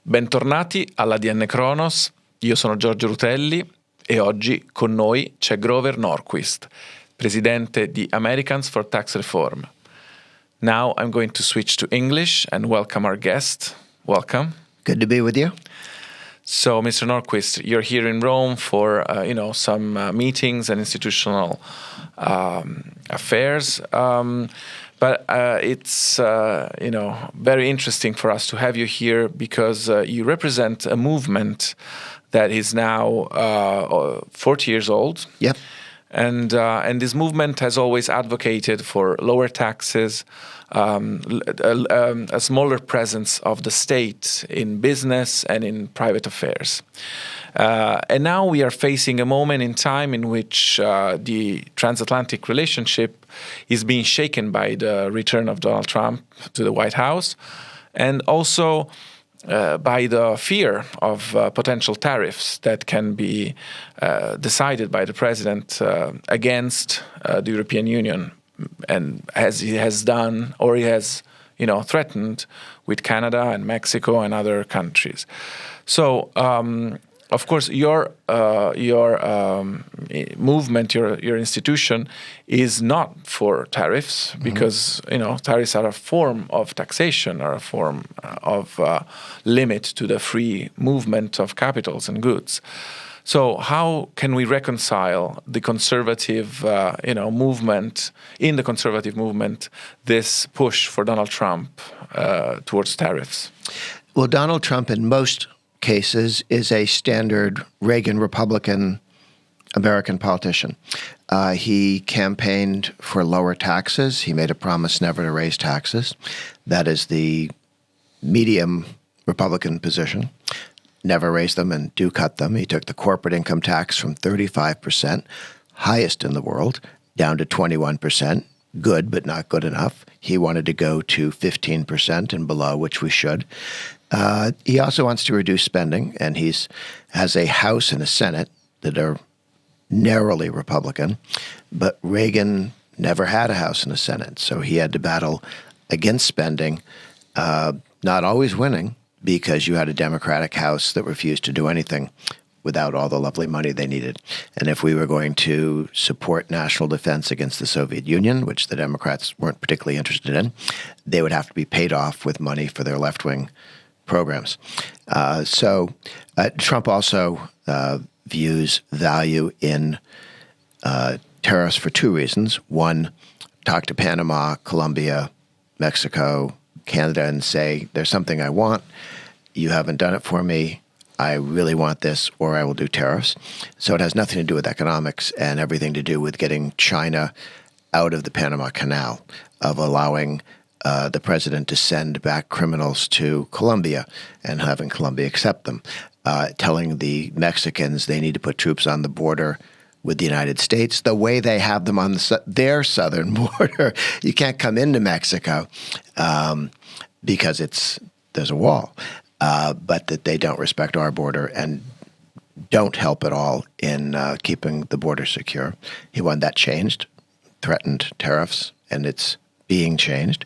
Bentornati alla di Adnkronos, io sono Giorgio Rutelli e oggi con noi c'è Norquist, presidente di Americans for Tax Reform. Now I'm going to switch to English and welcome our guest. Welcome. Good to be with you. So, Mr. Norquist, you're here in Rome for some meetings and institutional affairs. But it's very interesting for us to have you here because you represent a movement that is now 40 years old. Yep. And this movement has always advocated for lower taxes, a smaller presence of the state in business and in private affairs. And now we are facing a moment in time in which the transatlantic relationship is being shaken by the return of Donald Trump to the White House, and also by the fear of potential tariffs that can be decided by the president against the European Union, and as he has done, or he has, threatened with Canada and Mexico and other countries. So, of course, your movement, your institution, is not for tariffs because tariffs are a form of taxation, are a form of limit to the free movement of capitals and goods. So how can we reconcile the conservative, movement, in the conservative movement, this push for Donald Trump towards tariffs? Well, Donald Trump, in most cases, is a standard Reagan Republican American politician. He campaigned for lower taxes. He made a promise never to raise taxes. That is the medium Republican position. Never raise them and do cut them. He took the corporate income tax from 35%, highest in the world, down to 21%. Good, but not good enough. He wanted to go to 15% and below, which we should. He also wants to reduce spending, and has a House and a Senate that are narrowly Republican. But Reagan never had a House and a Senate, so he had to battle against spending, not always winning, because you had a Democratic House that refused to do anything without all the lovely money they needed. And if we were going to support national defense against the Soviet Union, which the Democrats weren't particularly interested in, they would have to be paid off with money for their left-wing programs. So Trump also views value in tariffs for two reasons. One, talk to Panama, Colombia, Mexico, Canada, and say, there's something I want. You haven't done it for me. I really want this, or I will do tariffs. So it has nothing to do with economics and everything to do with getting China out of the Panama Canal, of allowing the president to send back criminals to Colombia and having Colombia accept them, telling the Mexicans they need to put troops on the border with the United States the way they have them on their southern border. You can't come into Mexico because there's a wall, but that they don't respect our border and don't help at all in keeping the border secure. He wanted that changed, threatened tariffs, and it's being changed.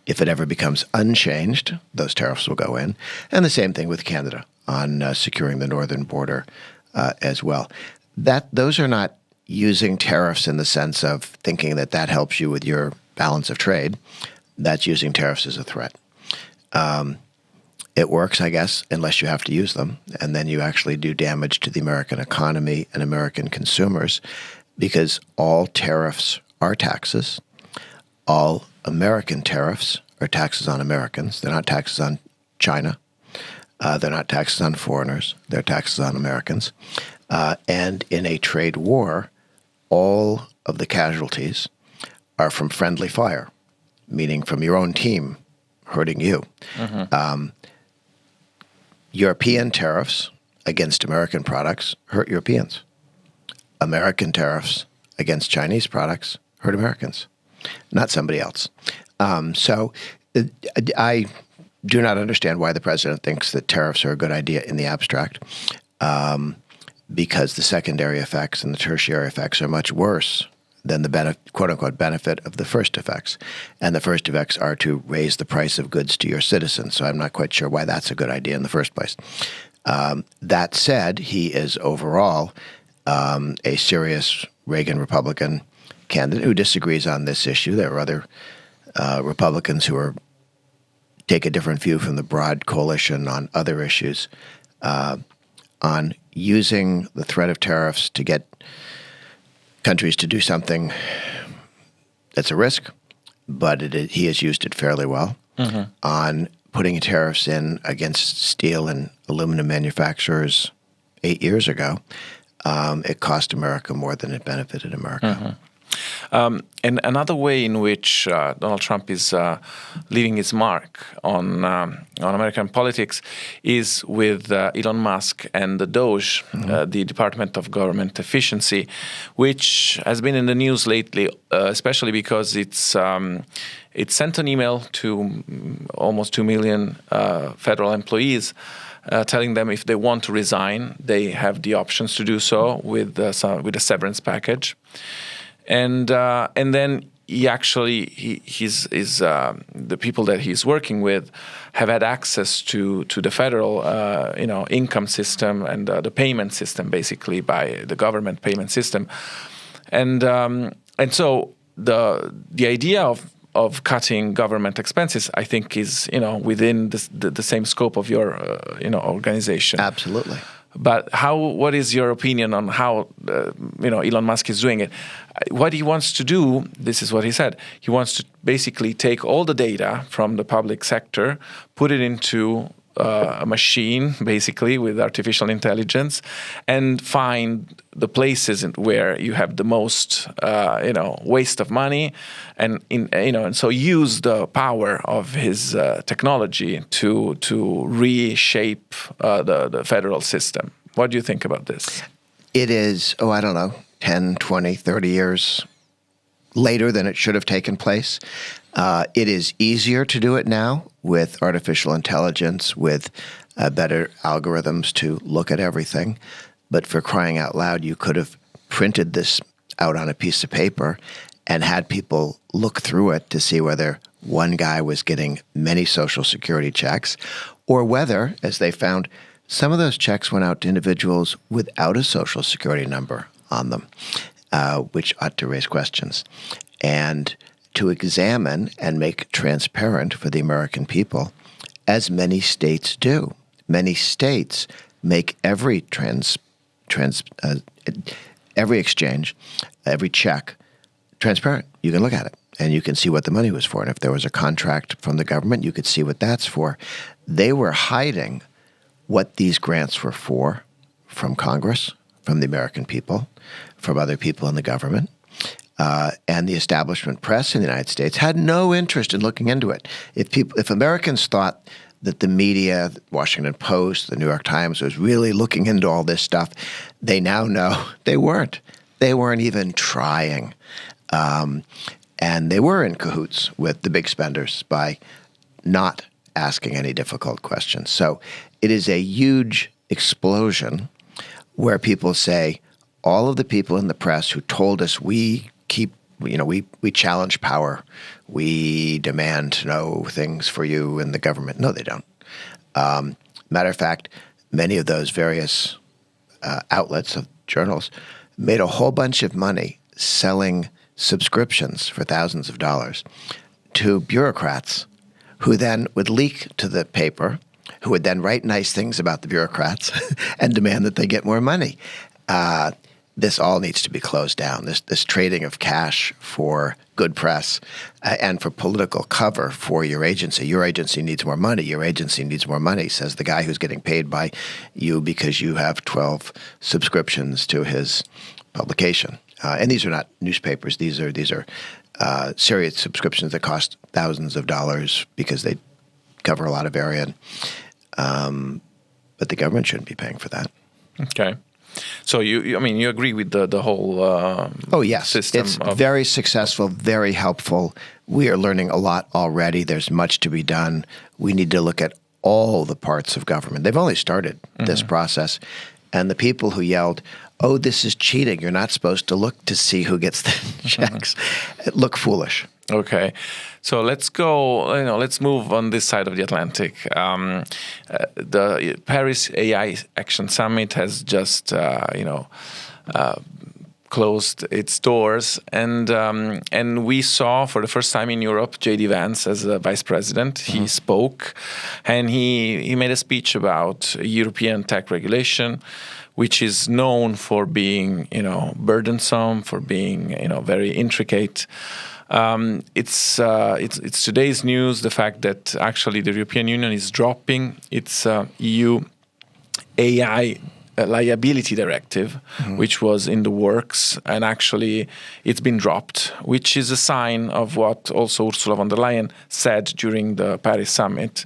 If it ever becomes unchanged, those tariffs will go in. And the same thing with Canada on securing the northern border as well. Those are not using tariffs in the sense of thinking that helps you with your balance of trade. That's using tariffs as a threat. It works, I guess, unless you have to use them, and then you actually do damage to the American economy and American consumers, because all tariffs are taxes. All American tariffs are taxes on Americans. They're not taxes on China. They're not taxes on foreigners. They're taxes on Americans. And in a trade war, all of the casualties are from friendly fire, meaning from your own team hurting you. Mm-hmm. European tariffs against American products hurt Europeans. American tariffs against Chinese products hurt Americans, not somebody else. So I do not understand why the president thinks that tariffs are a good idea in the abstract, because the secondary effects and the tertiary effects are much worse than the quote-unquote benefit of the first effects. And the first effects are to raise the price of goods to your citizens. So I'm not quite sure why that's a good idea in the first place. That said, he is overall a serious Reagan Republican candidate who disagrees on this issue. There are other Republicans who take a different view from the broad coalition on other issues, on using the threat of tariffs to get countries to do something that's a risk, but he has used it fairly well. On putting tariffs in against steel and aluminum manufacturers 8 years ago, it cost America more than it benefited America. And another way in which Donald Trump is leaving his mark on American politics is with Elon Musk and the DOGE, the Department of Government Efficiency, which has been in the news lately, especially because it sent an email to almost 2 million federal employees, telling them if they want to resign, they have the options to do so with a severance package. And then the people that he's working with have had access to the federal income system and the payment system, basically by the government payment system, and so the idea of cutting government expenses, I think, is within the same scope of your organization. Absolutely. But what is your opinion on how Elon Musk is doing it? What he wants to do, this is what he said, he wants to basically take all the data from the public sector, put it into a machine, basically, with artificial intelligence, and find the places where you have the most, waste of money, and so use the power of his technology to reshape the federal system. What do you think about this? It is, 10, 20, 30 years later than it should have taken place. It is easier to do it now with artificial intelligence, with better algorithms to look at everything. But for crying out loud, you could have printed this out on a piece of paper and had people look through it to see whether one guy was getting many Social Security checks, or whether, as they found, some of those checks went out to individuals without a Social Security number on them, which ought to raise questions. And to examine and make transparent for the American people, as many states do. Many states make every every exchange, every check transparent. You can look at it, and you can see what the money was for. And if there was a contract from the government, you could see what that's for. They were hiding what these grants were for from Congress, from the American people, from other people in the government. And the establishment press in the United States had no interest in looking into it. If Americans thought that the media, the Washington Post, the New York Times, was really looking into all this stuff, they now know they weren't. They weren't even trying. And they were in cahoots with the big spenders by not asking any difficult questions. So it is a huge explosion where people say, all of the people in the press who told us we challenge power, we demand to know things for you in the government. No, they don't. Matter of fact, many of those various outlets of journals made a whole bunch of money selling subscriptions for thousands of dollars to bureaucrats who then would leak to the paper, who would then write nice things about the bureaucrats and demand that they get more money. This all needs to be closed down. This trading of cash for good press and for political cover for your agency. Your agency needs more money. Your agency needs more money, says the guy who's getting paid by you because you have 12 subscriptions to his publication. And these are not newspapers. These are serious subscriptions that cost thousands of dollars because they cover a lot of area. But the government shouldn't be paying for that. Okay. So you agree with the whole system? It's very successful, very helpful. We are learning a lot already. There's much to be done. We need to look at all the parts of government. They've only started this process. And the people who yelled, oh, this is cheating. You're not supposed to look to see who gets the checks. Look foolish. Okay, so let's go. Let's move on this side of the Atlantic. The Paris AI Action Summit has just, closed its doors, and we saw for the first time in Europe J.D. Vance as a vice president. He spoke, and he made a speech about European tech regulation, which is known for being burdensome, for being very intricate. It's today's news, the fact that actually the European Union is dropping its EU AI liability directive, which was in the works, and actually it's been dropped, which is a sign of what also Ursula von der Leyen said during the Paris summit.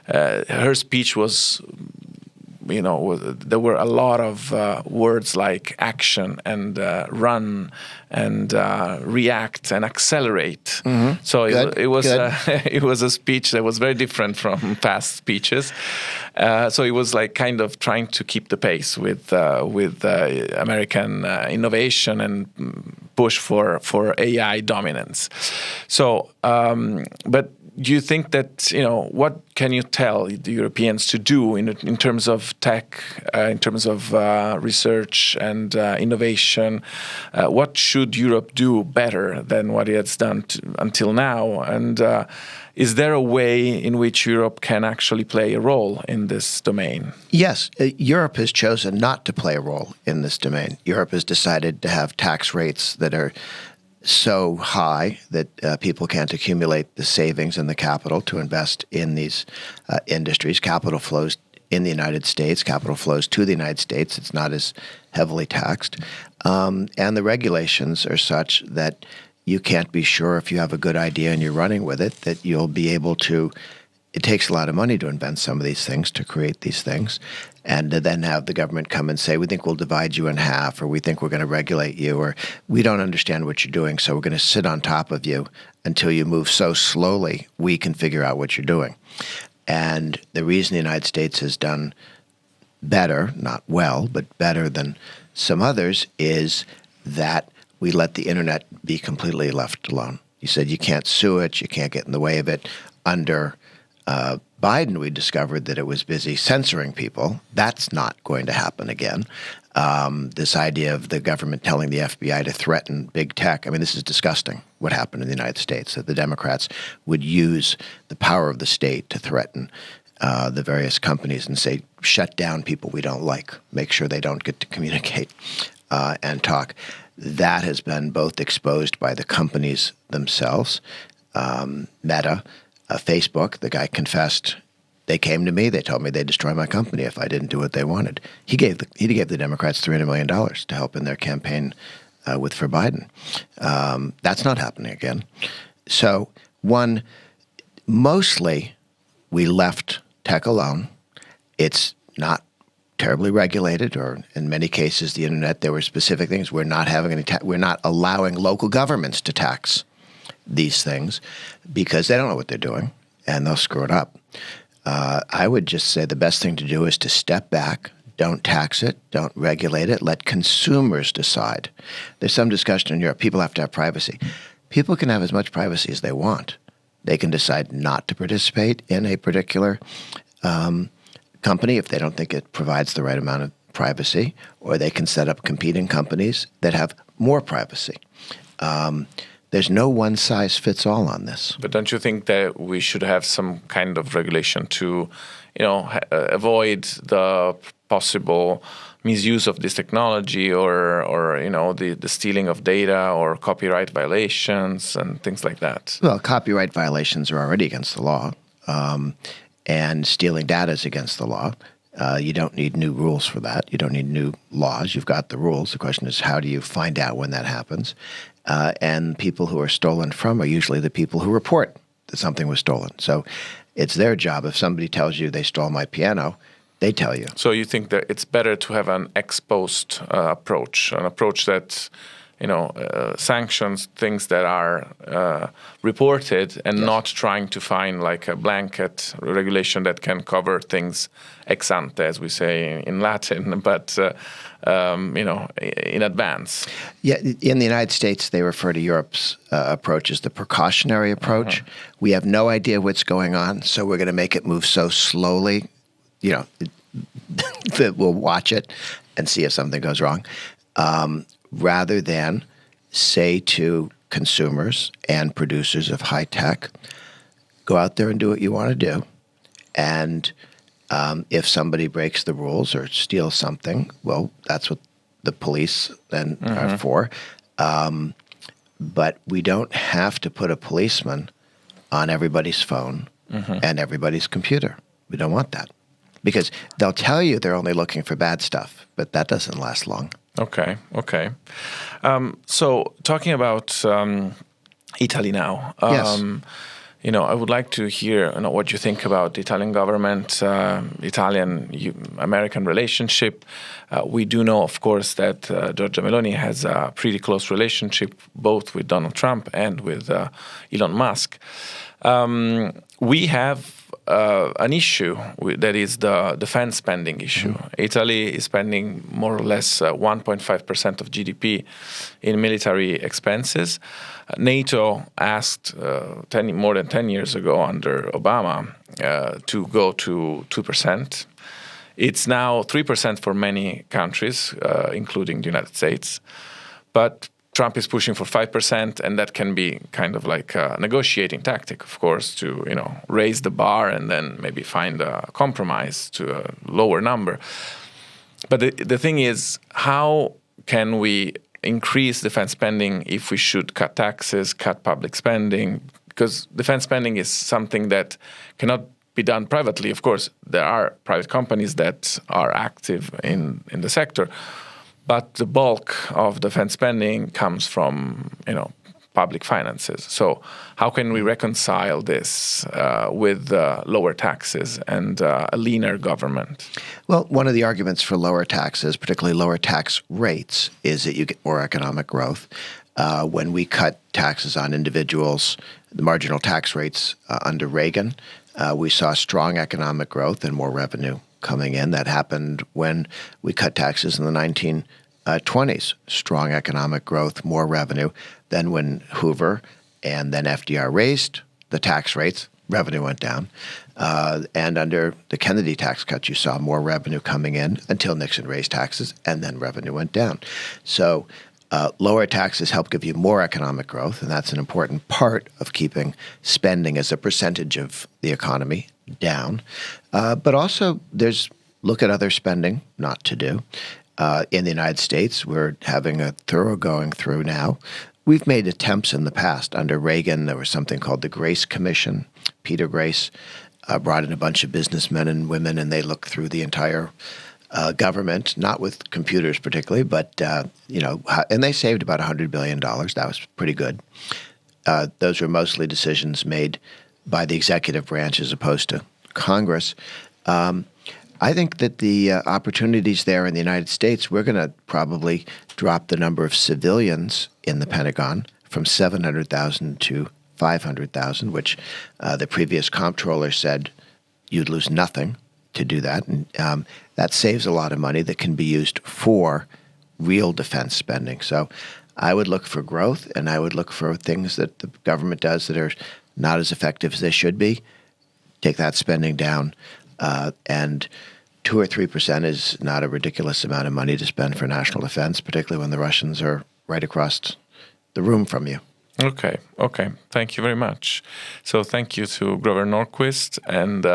Her speech was, there were a lot of words like action and run and react and accelerate. So it was it was a speech that was very different from past speeches. So it was like kind of trying to keep the pace with American innovation and push for AI dominance. So, but do you think that, what can you tell the Europeans to do in terms of tech, in terms of research and innovation? What should Europe do better than what it has done until now? And is there a way in which Europe can actually play a role in this domain? Yes, Europe has chosen not to play a role in this domain. Europe has decided to have tax rates that are so high that people can't accumulate the savings and the capital to invest in these industries. Capital flows in the United States. Capital flows to the United States. It's not as heavily taxed. And the regulations are such that you can't be sure if you have a good idea and you're running with it that you'll be able to. It takes a lot of money to invent some of these things, to create these things, and to then have the government come and say, we think we'll divide you in half, or we think we're going to regulate you, or we don't understand what you're doing, so we're going to sit on top of you until you move so slowly we can figure out what you're doing. And the reason the United States has done better, not well, but better than some others, is that we let the internet be completely left alone. You said you can't sue it, you can't get in the way of it. Under Biden, we discovered that it was busy censoring people. That's not going to happen again. This idea of the government telling the FBI to threaten big tech, I mean, this is disgusting, what happened in the United States, that the Democrats would use the power of the state to threaten the various companies and say, shut down people we don't like, make sure they don't get to communicate and talk. That has been both exposed by the companies themselves, Meta, Facebook. The guy confessed. They came to me. They told me they'd destroy my company if I didn't do what they wanted. He gave the Democrats $300 million to help in their campaign for Biden. That's not happening again. So, mostly we left tech alone. It's not terribly regulated, or in many cases, the internet, there were specific things. We're not having any. We're not allowing local governments to tax these things because they don't know what they're doing and they'll screw it up. I would just say the best thing to do is to step back, don't tax it, don't regulate it, let consumers decide. There's some discussion in Europe, people have to have privacy. People can have as much privacy as they want. They can decide not to participate in a particular company if they don't think it provides the right amount of privacy, or they can set up competing companies that have more privacy. There's no one-size-fits-all on this. But don't you think that we should have some kind of regulation to, avoid the possible misuse of this technology, or the stealing of data, or copyright violations and things like that? Well, copyright violations are already against the law, and stealing data is against the law. You don't need new rules for that. You don't need new laws. You've got the rules. The question is, how do you find out when that happens? And people who are stolen from are usually the people who report that something was stolen. So it's their job. If somebody tells you they stole my piano, they tell you. So you think that it's better to have an ex post approach, an approach that sanctions things that are reported and not trying to find like a blanket regulation that can cover things ex ante, as we say in Latin, but in advance. Yeah, in the United States, they refer to Europe's approach as the precautionary approach. We have no idea what's going on, so we're going to make it move so slowly, that we'll watch it and see if something goes wrong, rather than say to consumers and producers of high tech, go out there and do what you want to do. And if somebody breaks the rules or steals something, well, that's what the police then are for. But we don't have to put a policeman on everybody's phone and everybody's computer. We don't want that. Because they'll tell you they're only looking for bad stuff, but that doesn't last long. Okay. So talking about Italy now, Yes. I would like to hear what you think about the Italian government, Italian-American relationship. We do know, of course, that Giorgia Meloni has a pretty close relationship both with Donald Trump and with Elon Musk. We have an issue that is the defense spending issue. Italy is spending more or less 1.5% of GDP in military expenses. NATO asked more than 10 years ago under Obama to go to 2%. It's now 3% for many countries, including the United States. But Trump is pushing for 5%, and that can be kind of like a negotiating tactic, of course, to raise the bar and then maybe find a compromise to a lower number. But the thing is, how can we increase defense spending if we should cut taxes, cut public spending? Because defense spending is something that cannot be done privately. Of course, there are private companies that are active in the sector. But the bulk of defense spending comes from, public finances. So how can we reconcile this with lower taxes and a leaner government? Well, one of the arguments for lower taxes, particularly lower tax rates, is that you get more economic growth. When we cut taxes on individuals, the marginal tax rates under Reagan, we saw strong economic growth and more revenue coming in. That happened when we cut taxes in the 1920s. Strong economic growth, more revenue. Then when Hoover and then FDR raised the tax rates, revenue went down. And under the Kennedy tax cut, you saw more revenue coming in until Nixon raised taxes, and then revenue went down. So lower taxes help give you more economic growth, and that's an important part of keeping spending as a percentage of the economy down. But also, look at other spending not to do. In the United States, we're having a thorough going through now. We've made attempts in the past. Under Reagan, there was something called the Grace Commission. Peter Grace brought in a bunch of businessmen and women, and they looked through the entire government, not with computers particularly, but, and they saved about $100 billion. That was pretty good. Those were mostly decisions made by the executive branch as opposed to Congress. I think that the opportunities there in the United States, we're going to probably drop the number of civilians in the Pentagon from 700,000 to 500,000, which the previous comptroller said you'd lose nothing to do that. And that saves a lot of money that can be used for real defense spending. So I would look for growth, and I would look for things that the government does that are not as effective as they should be. Take that spending down. And 2 or 3% is not a ridiculous amount of money to spend for national defense, particularly when the Russians are right across the room from you. Okay. Thank you very much. So thank you to Grover Norquist, and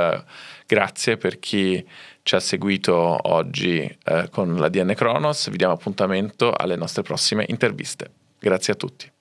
grazie per chi ci ha seguito oggi con la Adnkronos. Vi diamo appuntamento alle nostre prossime interviste. Grazie a tutti.